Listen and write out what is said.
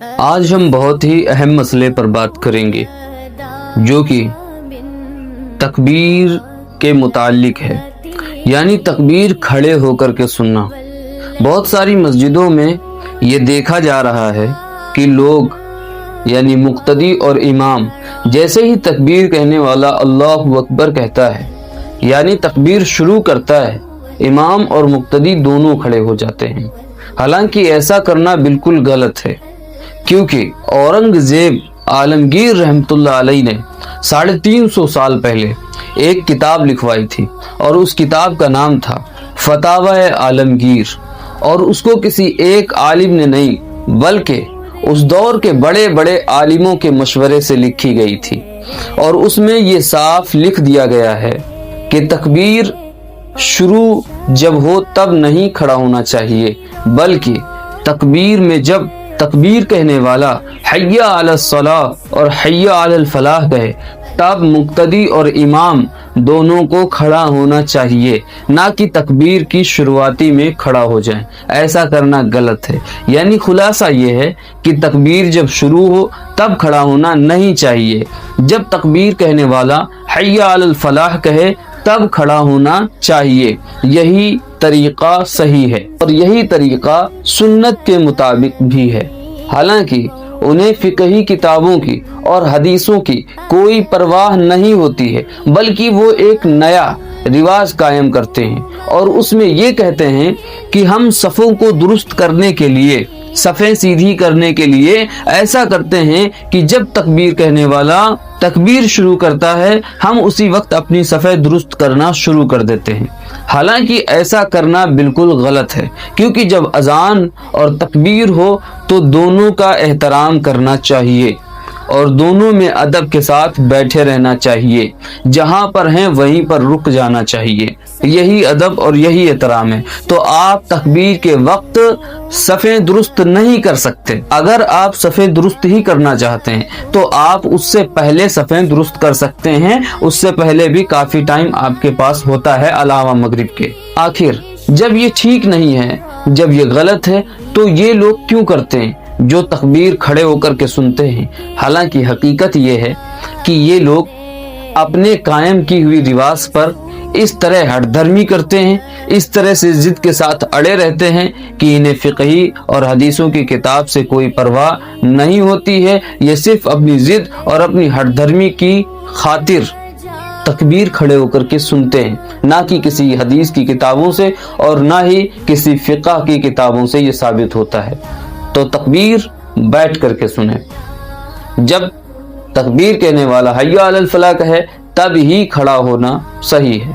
آج ہم بہت ہی اہم مسئلے پر بات کریں گے جو کہ تکبیر کے متعلق ہے، یعنی تکبیر کھڑے ہو کر کے سننا۔ بہت ساری مسجدوں میں یہ دیکھا جا رہا ہے کہ لوگ یعنی مقتدی اور امام جیسے ہی تکبیر کہنے والا اللہ اکبر کہتا ہے یعنی تکبیر شروع کرتا ہے، امام اور مقتدی دونوں کھڑے ہو جاتے ہیں۔ حالانکہ ایسا کرنا بالکل غلط ہے، کیونکہ اورنگزیب عالمگیر رحمۃ اللہ علیہ نے 350 سال پہلے ایک کتاب لکھوائی تھی اور اس کتاب کا نام تھا فتاوی عالمگیر، اور اس کو کسی ایک عالم نے نہیں بلکہ اس دور کے بڑے بڑے عالموں کے مشورے سے لکھی گئی تھی، اور اس میں یہ صاف لکھ دیا گیا ہے کہ تکبیر شروع جب ہو تب نہیں کھڑا ہونا چاہیے، بلکہ تکبیر میں جب تکبیر کہنے والا حی علی الصلاۃ اور حی علی الفلاح کہے تب مقتدی اور امام دونوں کو کھڑا ہونا چاہیے، نہ کہ تکبیر کی شروعاتی میں کھڑا ہو جائیں۔ ایسا کرنا غلط ہے۔ یعنی خلاصہ یہ ہے کہ تکبیر جب شروع ہو تب کھڑا ہونا نہیں چاہیے، جب تکبیر کہنے والا حی علی الفلاح کہے تب کھڑا ہونا چاہیے۔ یہی طریقہ صحیح ہے اور یہی طریقہ سنت کے مطابق بھی ہے۔ حالانکہ انہیں فقہی کتابوں کی اور حدیثوں کی کوئی پرواہ نہیں ہوتی ہے، بلکہ وہ ایک نیا رواج قائم کرتے ہیں اور اس میں یہ کہتے ہیں کہ ہم صفوں کو درست کرنے کے لیے، صفیں سیدھی کرنے کے لیے ایسا کرتے ہیں کہ جب تکبیر کہنے والا تکبیر شروع کرتا ہے ہم اسی وقت اپنی صفیں درست کرنا شروع کر دیتے ہیں۔ حالانکہ ایسا کرنا بالکل غلط ہے، کیونکہ جب اذان اور تکبیر ہو تو دونوں کا احترام کرنا چاہیے اور دونوں میں ادب کے ساتھ بیٹھے رہنا چاہیے، جہاں پر ہیں وہیں پر رک جانا چاہیے۔ یہی ادب اور یہی احترام ہے۔ تو آپ تکبیر کے وقت صفیں درست نہیں کر سکتے۔ اگر آپ صفیں درست ہی کرنا چاہتے ہیں تو آپ اس سے پہلے صفیں درست کر سکتے ہیں، اس سے پہلے بھی کافی ٹائم آپ کے پاس ہوتا ہے علاوہ مغرب کے۔ آخر جب یہ ٹھیک نہیں ہے، جب یہ غلط ہے، تو یہ لوگ کیوں کرتے ہیں جو تکبیر کھڑے ہو کر کے سنتے ہیں؟ حالانکہ حقیقت یہ ہے کہ یہ لوگ اپنے قائم کی ہوئی رواج پر اس طرح ہٹ دھرمی کرتے ہیں، اس طرح سے ضد کے ساتھ اڑے رہتے ہیں کہ انہیں فقہی اور حدیثوں کی کتاب سے کوئی پرواہ نہیں ہوتی ہے۔ یہ صرف اپنی ضد اور اپنی ہٹ دھرمی کی خاطر تکبیر کھڑے ہو کر کے سنتے ہیں، نہ کہ کسی حدیث کی کتابوں سے اور نہ ہی کسی فقہ کی کتابوں سے یہ ثابت ہوتا ہے۔ تو تکبیر بیٹھ کر کے سنیں۔ جب تکبیر کہنے والا حی علی الفلاح کہے تب ہی کھڑا ہونا صحیح ہے۔